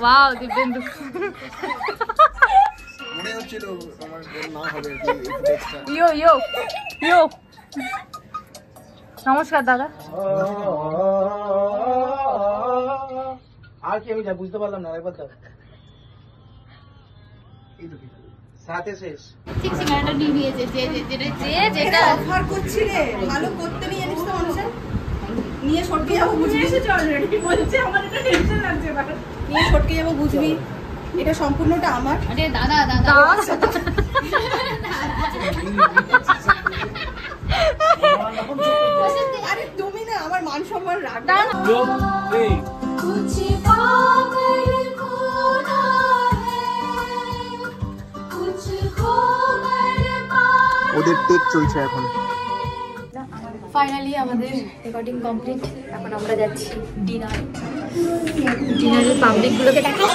Wow, Dipendu. মনে হচ্ছিল আমার না হবে এক্সট্রা Yo. নমস্কার দাদা। আর কি আমি যা বুঝতে পারলাম না একবার দাও। এই তো সাথে শেষ। ঠিক সিঙ্গারাটা নিয়ে নিয়েছে যেটা অফার করছি রে ভালো করতে নিয়ে জানিস তো মানুষের নিয়ে সটকে যাবো বুঝবি এসেছে অলরেডি বলছে আমার এটা টেনশন লাগছে বাবা নিয়ে সটকে যাবো বুঝবি এটা সম্পূর্ণটা আমার আরে দাদা আরে তুমি না আমার মান সম্মান রাখ ওদের টেক চলছে এখন। ফাইনালি আমাদের রেকর্ডিং কমপ্লিট। এখন আমরা যাচ্ছি ডিনারের পাবলিক গুলোকে দেখো।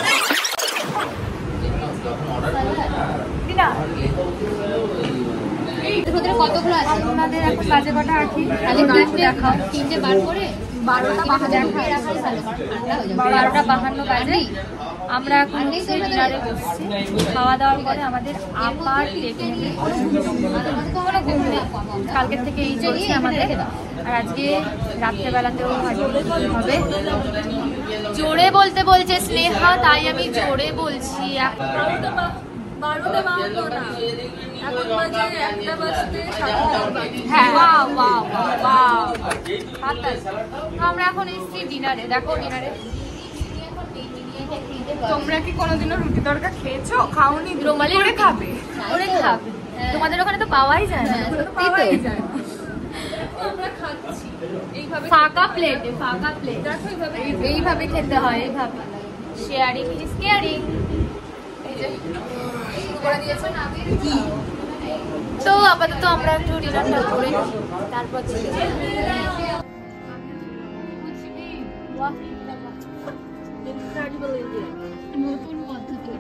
কতগুলো আছে আপনাদের এখন বাজে কটা আছি দেখাও। 3টে বার করে 12:52 বাজে। আমরা এখন ডিনারে বসছি। খাওয়া দাওয়ার পরে আমাদের আবার কালকের থেকে এই চলছে আমাদের। আর আজকে রাত্রেবেলাতেও হবে। জোরে বলতে বলছে স্নেহা, তাই আমি জোরে বলছি। আমরা এখন এসছি ডিনারে। দেখো ডিনারে তোমরা কি কোনোদিনও রুটি তরকা খেয়েছো? খাওনি? রুমালি করে খাবে করে খাবে। তোমাদের ওখানে তো পাওয়াই যায় না। ফাঁকা প্লেটে এইভাবে খেতে হয়। এইভাবে শেয়ারিং ইজ কেয়ারিং। তো আপাতত আমরা একটু ডিনারটা করে তারপর নতুন পদ্ধতি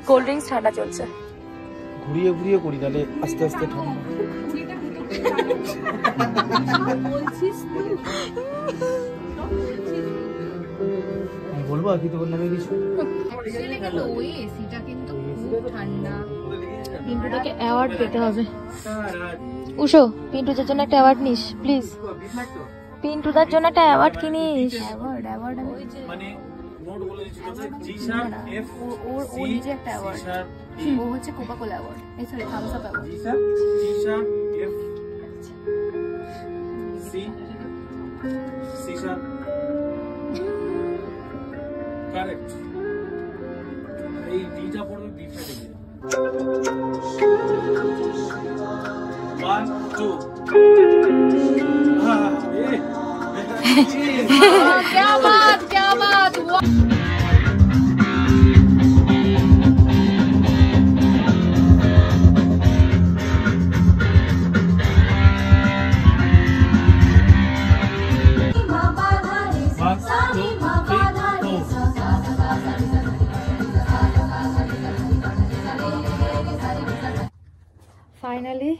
কোল্ড ড্রিঙ্কস ঠান্ডা চলছে। ঘুরিয়ে করি তাহলে আস্তে আস্তে ঠান্ডা। আমি বলবো আর কি তোর নামে কিছু। ওই এসিটা কিন্তু খুব ঠান্ডা। পিন্টুটাকে অ্যাওয়ার্ড পেতে হবে। উষো, পিন্টুদের জন্য একটা অ্যাওয়ার্ড নিস প্লিজ। পিন্টুদার জন্য একটা অ্যাওয়ার্ড কিনিস। অ্যাওয়ার্ড মানে নোট বলে দিচ্ছি জি শার্প এফ ওর নিজে একটা অ্যাওয়ার্ড। ও হচ্ছে কোকা কোলা অ্যাওয়ার্ড। এই sorry Thums Up award. G sharp F C sharp correct. এই ডিটা পড়বে বি ফ্ল্যাটে গিয়ে 1 2 क्या बात ফাইনালি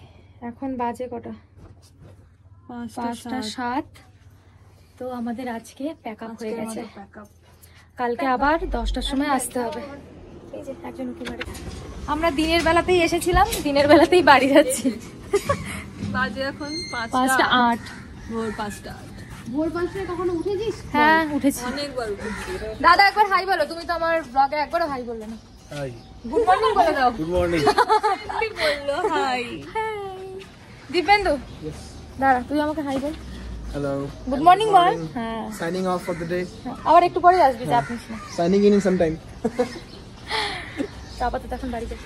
এখন বাজে কটা? 5:07। তো আমাদের আজকে প্যাক আপ হয়ে গেছে। কালকে আবার 10টার সময় আসতে হবে। এই যে একজন উঠে বাড়ি। আমরা দিনের বেলাতেই এসেছিলাম, দিনের বেলাতেই বাড়ি যাচ্ছি। বাজে এখন 5:08। ভোর 5:08। ভোর 5টায় কখনো উঠেছিস? হ্যাঁ উঠেছি। অনেকবার উঠেছি। দাদা একবার হাই বলো। তুমি তো আমার ব্লগে একবারও হাই বললে না। হাই গুড মর্নিং বলে দাও। গুড মর্নিং বললো হাই। দীপেন্দু দাঁড়া, তুই আমাকে হাই বল। হ্যালো গুড মর্নিং বল। হ্যাঁ signing off for the day. আবার একটু পরে আসবি, চাপ নিস না। Signing in some time. তো আপাতত এখন বাড়ি যাই।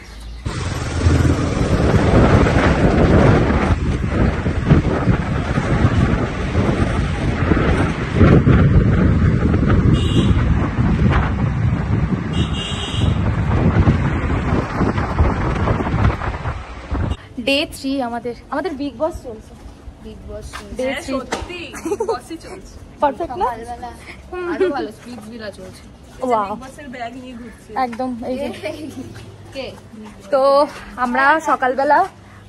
ডে 3 আমাদের বিগ বস চলছে। বিগ বস ডে 3 সত্যি বসই চলছে। পারফেক্ট না? সকালবেলা আরো ভালো স্পিড ভিলা চলছে। ওয়াও বসের ব্যাগ নিয়ে ঘুরছে একদম। এই যে কে তো আমরা সকালবেলা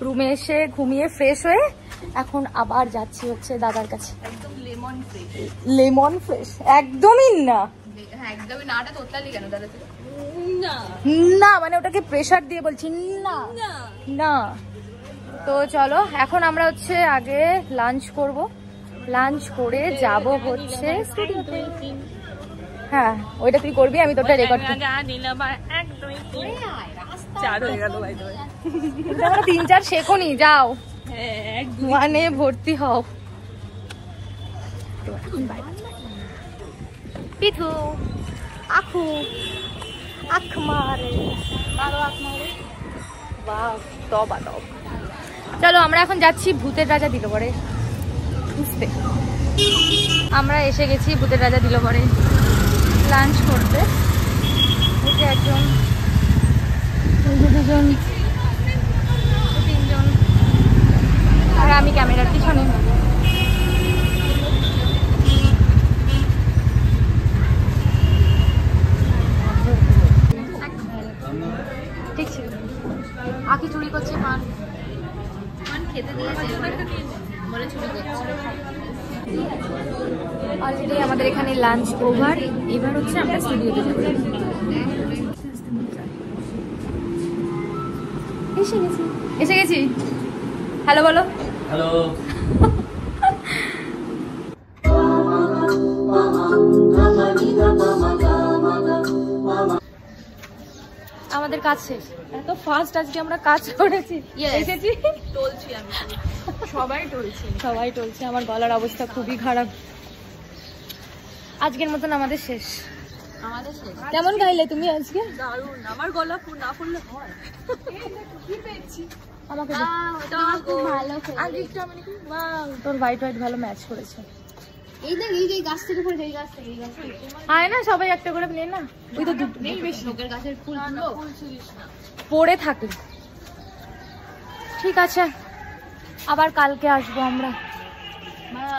রুমে এসে ঘুমিয়ে ফ্রেশ হয়ে এখন আবার যাচ্ছি হচ্ছে দাদার কাছে। একদম লেমন ফ্রেশ। লেমন ফ্রেশ একদমই না, হ্যাঁ একদমই নাটা তোতলালি কেন দাদা তুই? না মানে ওটাকে প্রেসার দিয়ে বলছি না না। তো চলো এখন আমরা হচ্ছে আগে লাঞ্চ করব, লাঞ্চ করে যাব হচ্ছে স্টুডিওতে। হ্যাঁ ওইটা তুই করবি, আমি তোরটা রেকর্ড করব। 4 হয়ে গেল ভাই। 3-4 শেখোনি, যাও মানে ভর্তি হও। পিঠু আখু আখ মারে মারো আখ মারে বাহ তবা তব। চলো আমরা এখন যাচ্ছি ভূতের রাজা দিলবরে বুঝতে। আমরা এসে গেছি ভূতের রাজা দিলবরে লাঞ্চ করতে। এই যে একজন, দুজন, তিনজন আর আমি ক্যামেরার পিছনে। ঠিক ছিল। আঁকি চুরি করছে পান খেতে দিয়েছে বলে চুরি করছে। অলরেডি আমাদের এখানে লাঞ্চ ওভার, এবার হচ্ছে আমরা স্টুডিওতে যাব। এসে গেছি। হ্যালো বলো। হ্যালো। আমাদের কাজ শেষ। এত ফাস্ট আজকে আমরা কাজ করেছি। এসেছি টলছি আমি, সবাই টলছে। সবাই টলছে। আমার গলার অবস্থা খুবই খারাপ। আজকের মতন আমাদের শেষ। আমাদের শেষ। কেমন গাইলে তুমি আজকে? দারুণ। আমার গলা না ফুললে হয়। কি পেয়েছি আমাকে খুব ভালো তোর হোয়াইট হোয়াইট ভালো ম্যাচ করেছে। এই দেখ এই যে গাছ থেকে পড়ে, এই গাছ থেকে, এই গাছ থেকে আয় না সবাই একটা করে নিয়ে না। ওই তো দুটো নেই বেশি লোকের গাছের ফুল তুলো পড়ে থাকলে ঠিক আছে। আবার কালকে আসবো আমরা,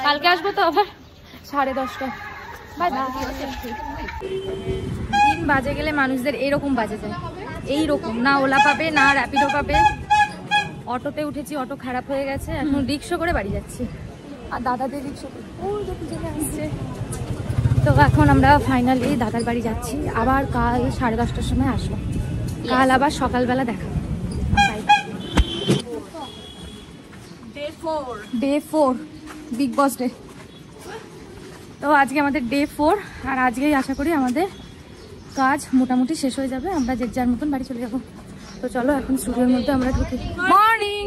কালকে আসবো তো আবার 10:30টায়। Bye bye. 3 বাজে গেলে মানুষদের এরকম বাজে যায়, এইরকম না ওলা পাবে না র্যাপিডো পাবে। অটোতে উঠেছি, অটো খারাপ হয়ে গেছে, এখন রিক্সা করে বাড়ি যাচ্ছি। আর দাদাদের রিক্সা করে ওই তো পিছনে আসছে। তো এখন আমরা ফাইনালি দাদার বাড়ি যাচ্ছি। আবার কাল 10:30টার সময় আসবো। কাল আবার সকালবেলা দেখা। ডে 4 বিগ বস ডে। তো আজকে আমাদের ডে 4 আর আজকেই আশা করি আমাদের কাজ মোটামুটি শেষ হয়ে যাবে, আমরা যে যার মতন বাড়ি চলে যাবো। তো চলো এখন স্টুডিওর মধ্যে আমরা ঢুকি। মর্নিং।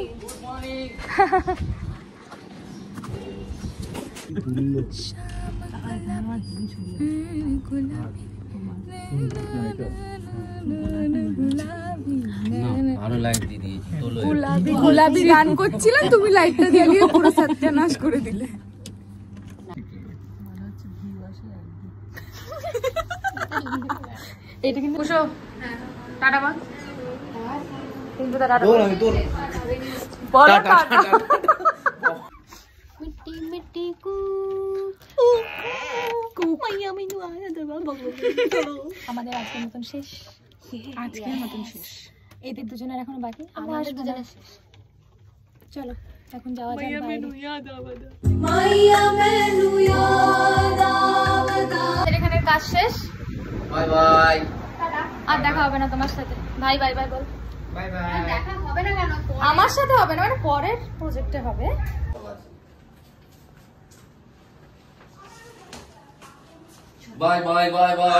গোলাপি গান করছিলাম, তুমি লাইটটা জ্বালিয়ে পুরো সত্যানাশ করে দিলে। এটা কিন্তু টাটা বাদ কিন্তু টাটা মিটি মিটি কু আমাদের আজকের মতন শেষ। আজকের মতন শেষ। এদের দুজনের এখনো বাকি, আমাদের দুজনের শেষ। চলো এখন যাওয়া যাক বাইরে। আমাদের এখানে কাজ শেষ। Bye bye. আর দেখা হবে না তোমার সাথে। বাই বাই বাই বল। Bye bye. দেখা হবে না কেন? আমার সাথে হবে না, মানে পরের প্রজেক্টে হবে। By bye bye by.